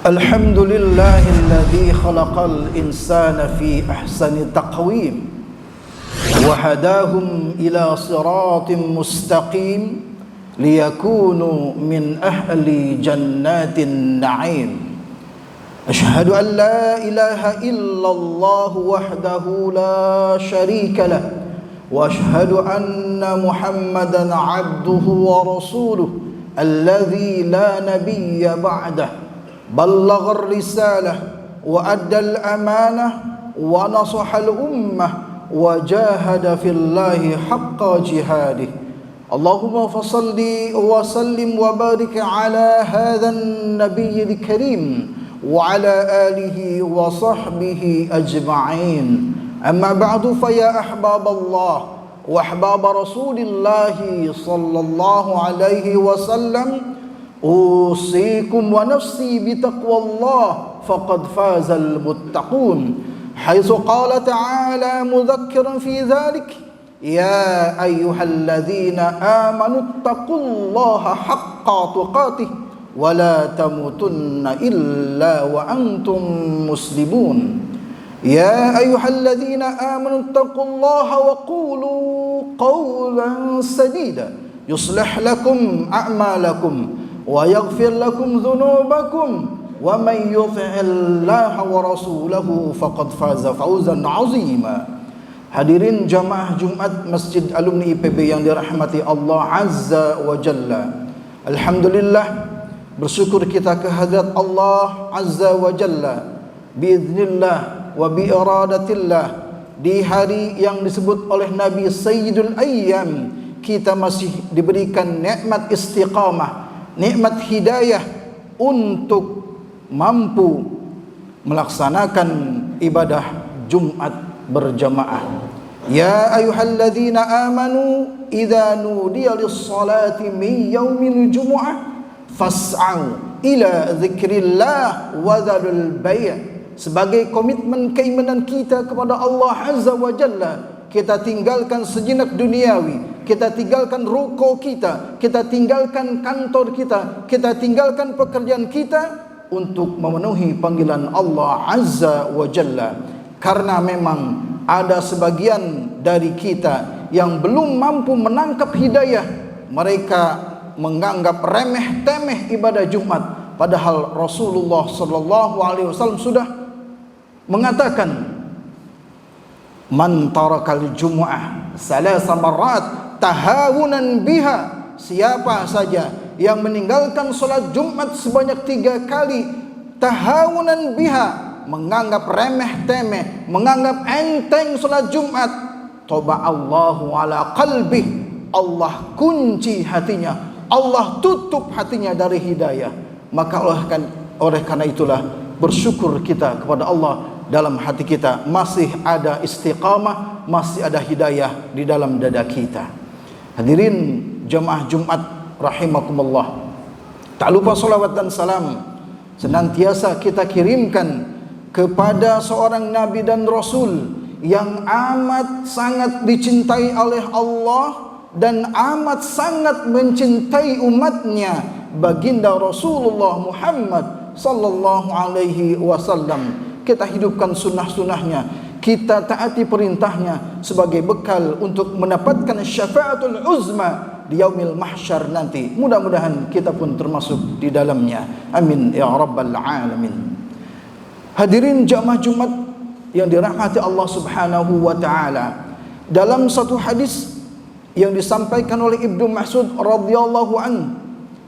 الحمد لله الذي خلق الإنسان في أحسن تقويم وهداهم إلى صراط مستقيم ليكونوا من أهل جنات النعيم. أشهد أن لا إله إلا الله وحده لا شريك له وأشهد أن محمدا عبده ورسوله الذي لا نبي بعده بلغ الرسالة وأدى الأمانة ونصح الأمة وجاهد في الله حق جهاده. اللهم فصل وسلم وبارك على هذا النبي الكريم وعلى آله وصحبه أجمعين. أما بعد فيا أحباب الله وأحباب رسول الله صلى الله عليه وسلم أوصيكم ونفسي بتقوى الله فقد فاز المتقون، حيث قال تعالى مذكرا في ذلك: يا أيها الذين آمنوا اتقوا الله حق تقاته ولا تموتن إلا وأنتم مسلمون. يا أيها الذين آمنوا اتقوا الله وقولوا قولا سديدا يصلح لكم أعمالكم ويغفر لكم ذنوبكم ومن يطع الله ورسوله فقد فاز فوزا عظيما. Hadirin jamaah Jumat Masjid Alumni IPB yang dirahmati Allah Azza wa Jalla. Alhamdulillah, bersyukur kita kehadrat Allah Azza wa Jalla biiznillah wa biiradatillah, di hari yang disebut oleh Nabi Sayyidul Ayyam, kita masih diberikan nikmat istiqamah, nikmat hidayah untuk mampu melaksanakan ibadah Jumat berjamaah. Ya ayyuhalladzina amanu idza nudiya lis-salati min yaumil jumu'ah fas'au ila dzikrillah wa dzalul bai'. Sebagai komitmen keimanan kita kepada Allah Azza wa Jalla, kita tinggalkan sejenak duniawi, kita tinggalkan ruko kita, kita tinggalkan kantor kita, kita tinggalkan pekerjaan kita untuk memenuhi panggilan Allah Azza wa Jalla. Karena memang ada sebagian dari kita yang belum mampu menangkap hidayah, mereka menganggap remeh-temeh ibadah Jumat, padahal Rasulullah sallallahu alaihi wasallam sudah mengatakan, man tarakal jumu'ah salasa marrat tahawunan biha. Siapa saja yang meninggalkan salat Jumat sebanyak 3 kali, tahawunan biha, menganggap remeh-temeh, menganggap enteng salat Jumat, taba'allahu ala qalbih, Allah kunci hatinya, Allah tutup hatinya dari hidayah. Maka oleh karena itulah bersyukur kita kepada Allah, dalam hati kita masih ada istiqamah, masih ada hidayah di dalam dada kita. Hadirin jamaah Jumat rahimakumullah, tak lupa salawat dan salam senantiasa kita kirimkan kepada seorang nabi dan rasul yang amat sangat dicintai oleh Allah dan amat sangat mencintai umatnya, baginda Rasulullah Muhammad sallallahu alaihi wasallam. Kita hidupkan sunnah-sunnahnya, kita taati perintahnya sebagai bekal untuk mendapatkan syafaatul uzma di yaumil mahsyar nanti. Mudah-mudahan kita pun termasuk di dalamnya. Amin ya rabbal alamin. Hadirin jamaah Jumat yang dirahmati Allah Subhanahu wa taala, dalam satu hadis yang disampaikan oleh Ibnu Mas'ud radhiyallahu an,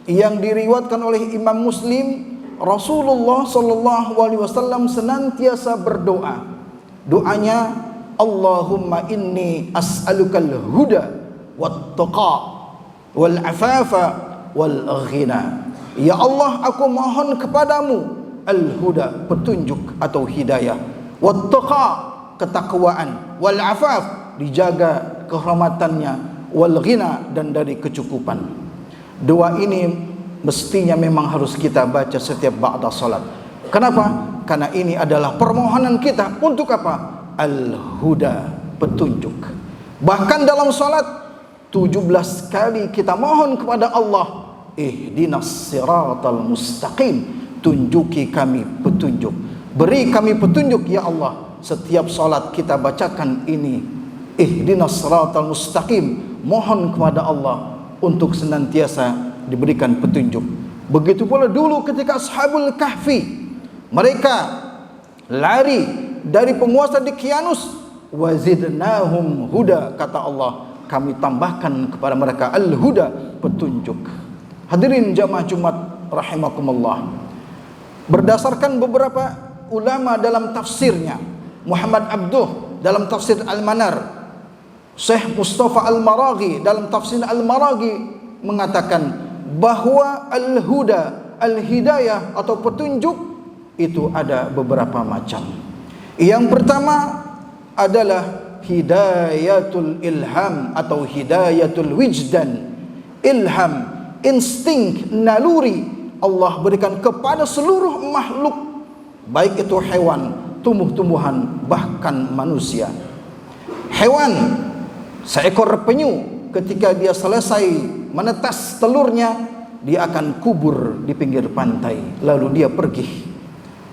yang diriwayatkan oleh Imam Muslim, Rasulullah sallallahu alaihi wasallam senantiasa berdoa. Doanya, Allahumma inni as'alukal huda wat taqa wal afafa wal ghina. Ya Allah, aku mohon kepadamu al-huda, petunjuk atau hidayah, wat taqa, ketakwaan, wal afaf, dijaga kehormatannya, wal ghina, dan dari kecukupan. Doa ini mestinya memang harus kita baca setiap ba'da salat. Kenapa? Karena ini adalah permohonan kita untuk apa? Al-huda, petunjuk. Bahkan dalam salat 17 kali kita mohon kepada Allah, ihdinas siratal mustaqim, tunjuki kami petunjuk. Beri kami petunjuk ya Allah. Setiap salat kita bacakan ini, ihdinas siratal mustaqim. Mohon kepada Allah untuk senantiasa diberikan petunjuk. Begitu pula dulu ketika Ashabul Kahfi, mereka lari dari penguasa Daqyanus, wazidnahum huda, kata Allah, kami tambahkan kepada mereka al-huda, petunjuk. Hadirin jamaah Jumat rahimakumullah, berdasarkan beberapa ulama dalam tafsirnya, Muhammad Abduh dalam tafsir Al-Manar, Syekh Mustafa Al-Maraghi dalam tafsir Al-Maraghi mengatakan bahwa al-huda, al-hidayah atau petunjuk itu ada beberapa macam. Yang pertama adalah hidayatul ilham atau hidayatul wijdan. Ilham, insting, naluri Allah berikan kepada seluruh makhluk, baik itu hewan, tumbuh-tumbuhan, bahkan manusia. Hewan, seekor penyu, ketika dia selesai menetas telurnya, dia akan kubur di pinggir pantai, lalu dia pergi.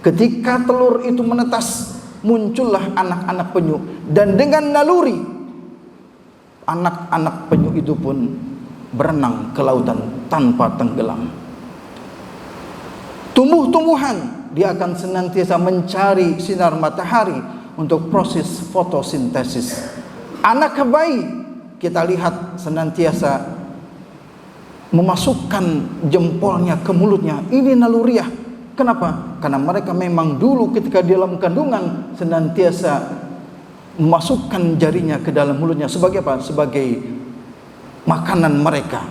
Ketika telur itu menetas, muncullah anak-anak penyu, dan dengan naluri anak-anak penyu itu pun berenang ke lautan tanpa tenggelam. Tumbuh-tumbuhan, dia akan senantiasa mencari sinar matahari untuk proses fotosintesis. Anak bayi, kita lihat senantiasa memasukkan jempolnya ke mulutnya. Ini naluriah. Kenapa? Karena mereka memang dulu ketika di dalam kandungan senantiasa memasukkan jarinya ke dalam mulutnya sebagai apa? Sebagai makanan mereka.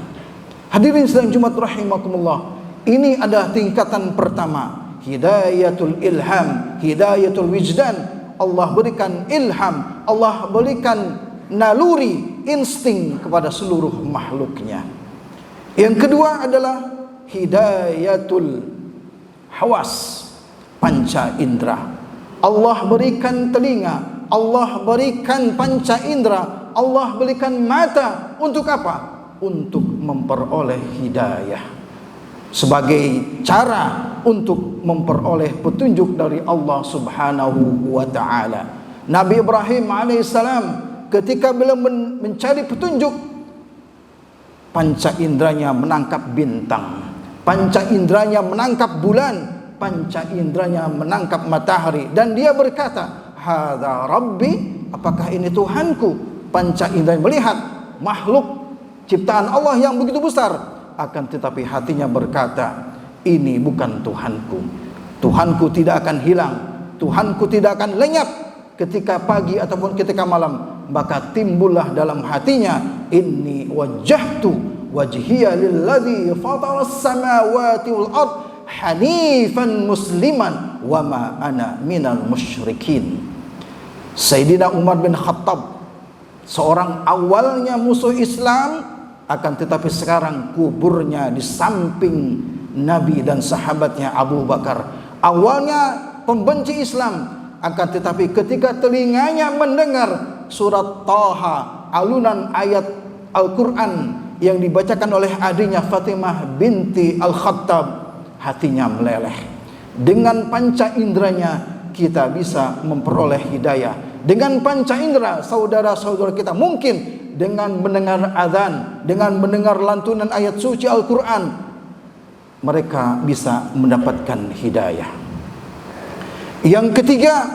Hadirin sedang Jumat rahimakumullah, ini adalah tingkatan pertama, hidayatul ilham, hidayatul wijdan. Allah berikan ilham, Allah berikan naluri, insting kepada seluruh makhluknya. Yang kedua adalah hidayatul hawas, panca indera. Allah berikan telinga, Allah berikan panca indera, Allah berikan mata. Untuk apa? Untuk memperoleh hidayah, sebagai cara untuk memperoleh petunjuk dari Allah Subhanahu wa ta'ala. Nabi Ibrahim alaihissalam ketika beliau mencari petunjuk, panca inderanya menangkap bintang, panca inderanya menangkap bulan, panca inderanya menangkap matahari, dan dia berkata, hadza rabbi, apakah ini Tuhanku? Panca inderanya melihat makhluk ciptaan Allah yang begitu besar, akan tetapi hatinya berkata, ini bukan Tuhanku. Tuhanku tidak akan hilang, Tuhanku tidak akan lenyap ketika pagi ataupun ketika malam. Maka timbullah dalam hatinya, inni wajjahtu wajhiya lilladzi fataras samawati wal ard hanifan musliman wa ma ana minal musyrikin. Sayyidina Umar bin Khattab, seorang awalnya musuh Islam, akan tetapi sekarang kuburnya di samping Nabi dan sahabatnya Abu Bakar. Awalnya pembenci Islam, akan tetapi ketika telinganya mendengar surat Taha, alunan ayat Al-Quran yang dibacakan oleh adiknya Fatimah binti Al-Khattab, hatinya meleleh. Dengan panca inderanya kita bisa memperoleh hidayah. Dengan panca indera saudara-saudara kita mungkin dengan mendengar azan, dengan mendengar lantunan ayat suci Al-Quran, mereka bisa mendapatkan hidayah. Yang ketiga,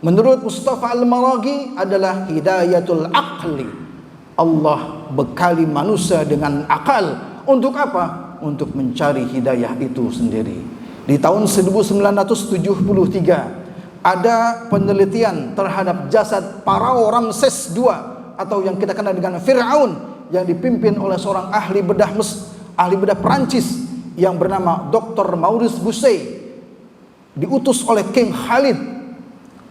menurut Mustafa Al-Maraghi, adalah hidayatul aqli. Allah bekali manusia dengan akal. Untuk apa? Untuk mencari hidayah itu sendiri. Di tahun 1973 ada penelitian terhadap jasad Pharao Ramses II, atau yang kita kenal dengan Fir'aun, yang dipimpin oleh seorang ahli bedah Perancis yang bernama Dr. Maurice Bussey, diutus oleh King Khalid.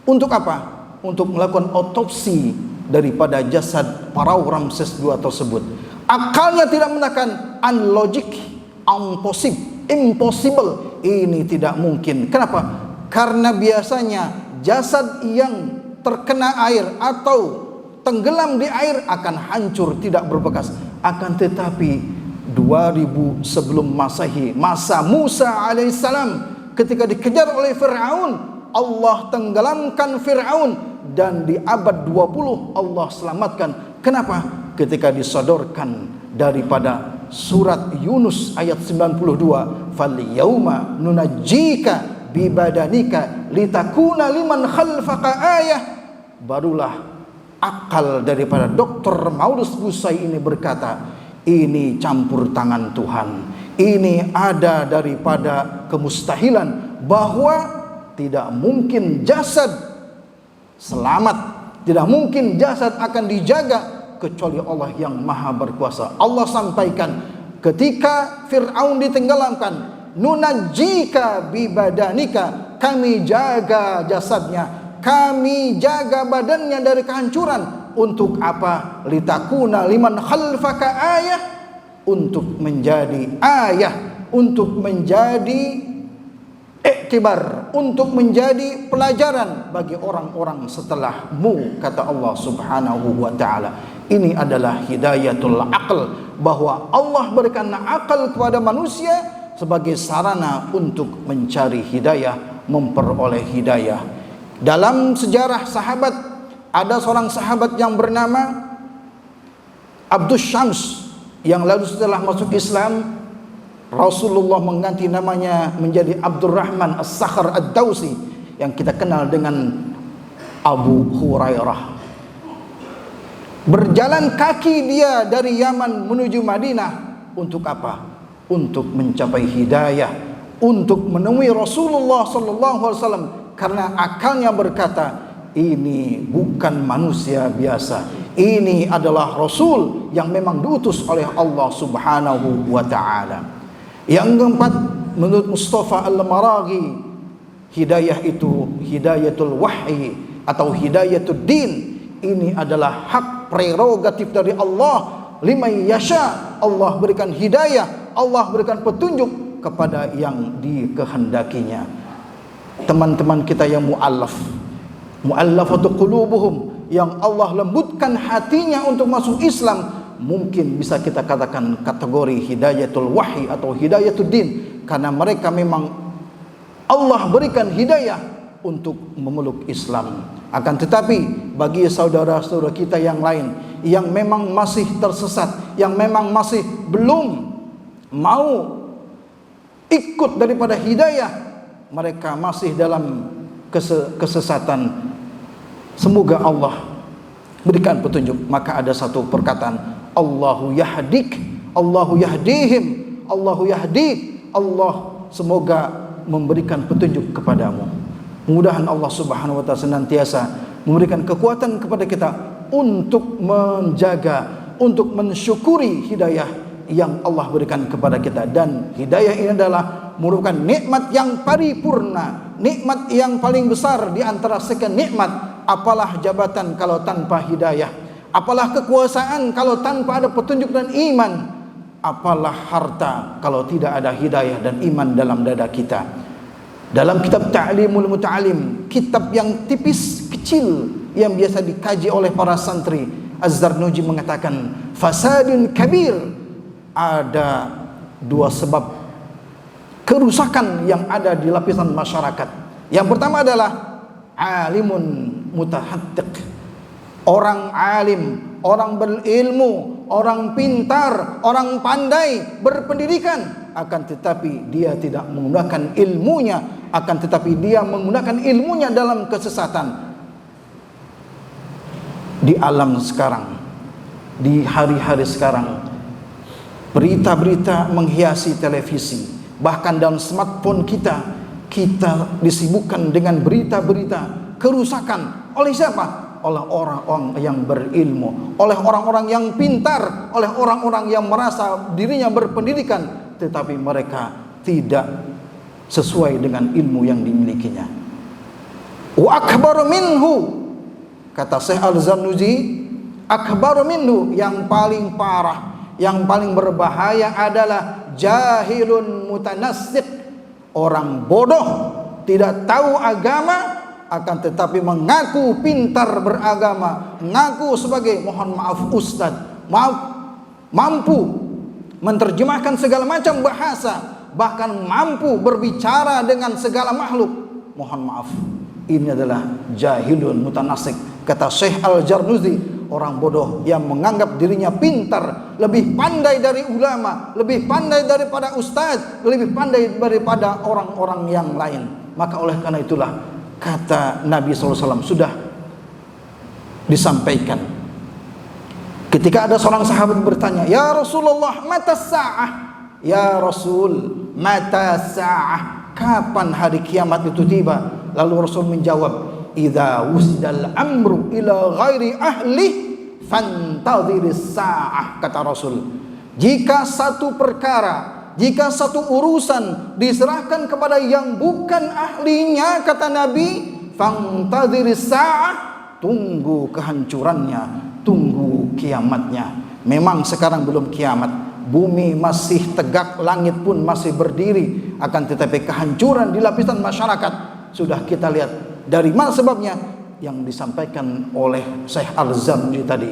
Untuk apa? Untuk melakukan otopsi daripada jasad Pharao Ramses II tersebut. Akalnya tidak menekan, unlogic, impossible, ini tidak mungkin. Kenapa? Karena biasanya jasad yang terkena air atau tenggelam di air akan hancur, tidak berbekas. Akan tetapi 2000 sebelum Masehi, masa Musa alaihissalam, ketika dikejar oleh Fir'aun, Allah tenggelamkan Fir'aun, dan di abad 20 Allah selamatkan. Kenapa? Ketika disodorkan daripada surat Yunus ayat 92, fal yauma nunajjika bibadanika litakuna liman khalfaka ayah. Barulah akal daripada Dr. Maurus Busai ini berkata, ini campur tangan Tuhan, ini ada daripada kemustahilan bahwa tidak mungkin jasad selamat, tidak mungkin jasad akan dijaga kecuali Allah yang maha berkuasa. Allah sampaikan ketika Fir'aun ditenggelamkan, nunajjika bibadanika, kami jaga jasadnya, kami jaga badannya dari kehancuran. Untuk apa? Litakuna liman khalfaka ayah, untuk menjadi ayah, untuk menjadi iktibar, untuk menjadi pelajaran bagi orang-orang setelahmu, kata Allah Subhanahu wa ta'ala. Ini adalah hidayatul aql, bahwa Allah berikan akal kepada manusia sebagai sarana untuk mencari hidayah, memperoleh hidayah. Dalam sejarah sahabat, ada seorang sahabat yang bernama Abdus Syams, yang lalu setelah masuk Islam Rasulullah mengganti namanya menjadi Abdurrahman As-Sakhr Ad-Dawsi, yang kita kenal dengan Abu Hurairah. Berjalan kaki dia dari Yaman menuju Madinah. Untuk apa? Untuk mencapai hidayah, untuk menemui Rasulullah SAW, karena akalnya berkata, ini bukan manusia biasa, ini adalah Rasul yang memang diutus oleh Allah Subhanahu wa ta'ala. Yang keempat, menurut Mustafa Al-Maraghi, hidayah itu hidayatul wahyi atau hidayatul din. Ini adalah hak prerogatif dari Allah. Liman yasha, Allah berikan hidayah, Allah berikan petunjuk kepada yang dikehendakinya. Teman-teman kita yang mu'allafatu qulubuhum, yang Allah lembutkan hatinya untuk masuk Islam, mungkin bisa kita katakan kategori hidayatul wahyi atau hidayatul din, karena mereka memang Allah berikan hidayah untuk memeluk Islam. Akan tetapi bagi saudara-saudara kita yang lain yang memang masih tersesat, yang memang masih belum mau ikut daripada hidayah, mereka masih dalam kesesatan, semoga Allah berikan petunjuk. Maka ada satu perkataan, Allahu yahdik, Allahu yahdihim, Allahu yahdik, Allah semoga memberikan petunjuk kepadamu. Mudah-mudahan Allah Subhanahu wa ta'ala senantiasa memberikan kekuatan kepada kita untuk menjaga, untuk mensyukuri hidayah yang Allah berikan kepada kita. Dan hidayah ini adalah merupakan nikmat yang paripurna, nikmat yang paling besar di antara sekian nikmat. Apalah jabatan kalau tanpa hidayah, apalah kekuasaan kalau tanpa ada petunjuk dan iman, apalah harta kalau tidak ada hidayah dan iman dalam dada kita. Dalam kitab Ta'limul Muta'alim, kitab yang tipis kecil yang biasa dikaji oleh para santri, Az-Zarnuji mengatakan, fasadun kabir, ada dua sebab kerusakan yang ada di lapisan masyarakat. Yang pertama adalah alimun mutahattiq, orang alim, orang berilmu, orang pintar, orang pandai, berpendidikan, akan tetapi dia tidak menggunakan ilmunya, akan tetapi dia menggunakan ilmunya dalam kesesatan. Di alam sekarang, di hari-hari sekarang, berita-berita menghiasi televisi, bahkan dalam smartphone kita disibukkan dengan berita-berita kerusakan. Oleh siapa? Oleh orang-orang yang berilmu, oleh orang-orang yang pintar, oleh orang-orang yang merasa dirinya berpendidikan, tetapi mereka tidak sesuai dengan ilmu yang dimilikinya. Wa akbaru minhu, kata Syekh Al-Zarnuji, akbaru minhu, yang paling parah, yang paling berbahaya adalah jahilun mutanassiq, orang bodoh, tidak tahu agama, akan tetapi mengaku pintar beragama, mengaku sebagai, mohon maaf Ustadz, mampu menerjemahkan segala macam bahasa, bahkan mampu berbicara dengan segala makhluk. Mohon maaf, ini adalah jahilun mutanasik. Kata Syekh Al-Jarnuzi, orang bodoh yang menganggap dirinya pintar, lebih pandai dari ulama, lebih pandai daripada ustadz, lebih pandai daripada orang-orang yang lain. Maka oleh karena itulah kata Nabi SAW sudah disampaikan. Ketika ada seorang sahabat bertanya, "Ya Rasulullah, mata sa'ah?" Ya Rasul, mata sa'ah? Kapan hari kiamat itu tiba? Lalu Rasul menjawab, "Idza wusdal amru ila ghairi ahli fantadhiris sa'ah." Kata Rasul, jika satu perkara, jika satu urusan diserahkan kepada yang bukan ahlinya, kata Nabi, fantadhiris sa'ah, tunggu kehancurannya, tunggu kiamatnya. Memang sekarang belum kiamat, bumi masih tegak, langit pun masih berdiri, akan tetapi kehancuran di lapisan masyarakat sudah kita lihat. Dari mana sebabnya? Yang disampaikan oleh Syekh Al-Zarnuji tadi.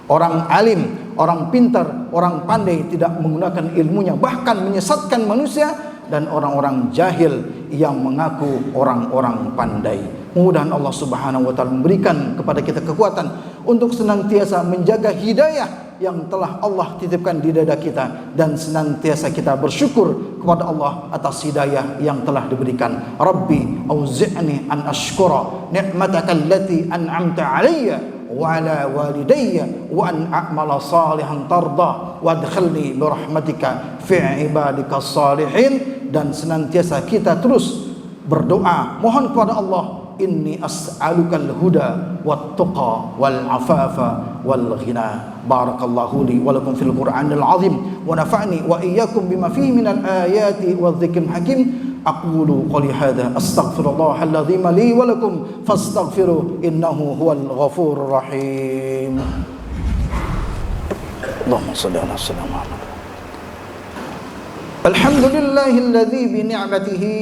Orang alim, orang pintar, orang pandai tidak menggunakan ilmunya, bahkan menyesatkan manusia, dan orang-orang jahil yang mengaku orang-orang pandai. Mudah-mudahan Allah Subhanahu wa taala memberikan kepada kita kekuatan untuk senantiasa menjaga hidayah yang telah Allah titipkan di dada kita, dan senantiasa kita bersyukur kepada Allah atas hidayah yang telah diberikan. Rabbi auzi'ni an ashkura ni'mataka allati an'amta 'alayya wa 'ala walidayya wa an a'mala salihan tarda wa adkhilni bi rahmatika fi ibadika salihin. Dan senantiasa kita terus berdoa mohon kepada Allah, inni as'alukal huda wat tuqa wal afafa wal ghina. Barakallahu li wa lakum fil Qur'anil azim wa nafa'ni wa iyyakum bima fihi minal ayati wadh-dhikril hakim. Aqulu qouli hadza astaghfirullahal ladzim li wa lakum fastaghfiruhu innahu huwal ghafurur rahim. Allahumma shalli ala sayyidina Muhammad. Alhamdulillahilladzi bi ni'matihi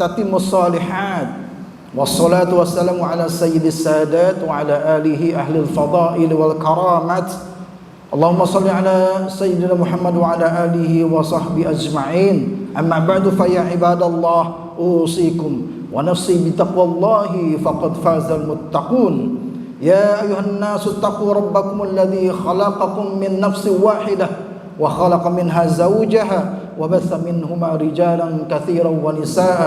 tatimmus shalihat. Wassalatu wassalamu ala sayyidis sadat wa ala alihi ahlil fadail wal karamat. Allahumma salli ala sayyidina Muhammad wa ala alihi wa sahbihi ajma'in. Amma ba'du fa ya ibadallah, usikum wa nafsi bi taqwallahi faqad fazal muttaqun. Ya ayuhan nasu taqu rabbakum alladhi khalaqakum min nafsin wahidah wa khalaqa minha zawjaha وبث منهما رجالا كثيرا ونساء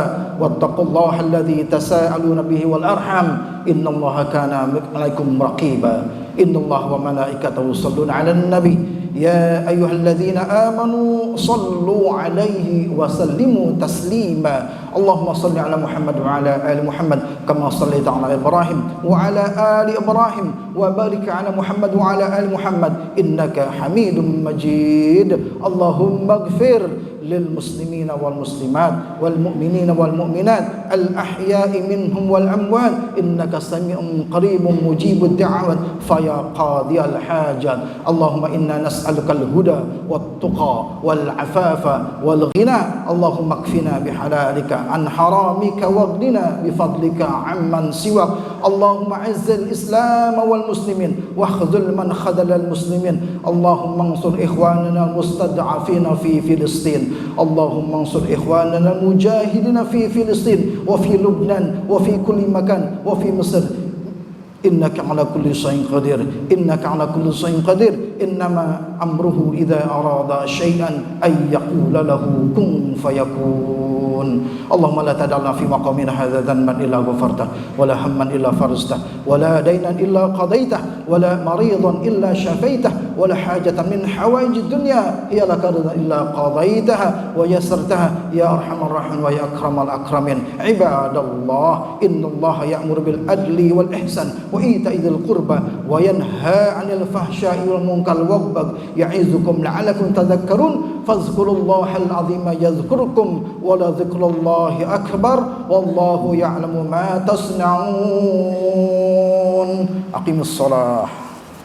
واتقوا الله الذي تساءلون به والأرحام إن الله كان عليكم رقيبا إن الله وملائكته يصلون على النبي يا أيها الذين آمنوا صلوا عليه وسلموا تسليما اللهم صل على محمد وعلى آل محمد كما صليت على إبراهيم وعلى آل إبراهيم وبارك على محمد وعلى آل محمد إنك حميد مجيد اللهم اغفر للمسلمين والمسلمات والمؤمنين والمؤمنات الأحياء منهم والأموات إنك سميع قريب مجيب الدعوات فيا قاضي الحاجات اللهم إنا نسألك الهدى والتقى والعفاف والغنى اللهم اكفنا بحلالك عن حرامك واغننا بفضلك عمن سواك اللهم أعز الإسلام والمسلمين واخذل من خذل المسلمين اللهم انصر إخواننا المستضعفين في فلسطين اللهم انصر إخواننا المجاهدين في فلسطين وفي لبنان وفي كل مكان وفي مصر إنك على كل شيء قدير إنك على كل شيء قدير إنما أمره إذا أراد شيئا أن يقول له كن فيكون اللهم لا تدع لنا في مقامنا هذا ذنبا إلا غفرته ولا هما إلا فرجته ولا دينا إلا قضيته ولا مريضا إلا شفيته ولا حاجة من حوائج الدنيا هي لك رضا إلا قضيتها ويسرتها يا أرحم الراحمين ويا أكرم الأكرمين عباد الله إن الله يأمر بالعدل والإحسان وإيتاء ذي القربى وينهى عن الفحشاء والمنكر والبغي يعظكم لعلكم تذكرون فاذكروا الله العظيم يذكركم ولذكر الله أكبر والله يعلم ما تصنعون أقيموا الصلاة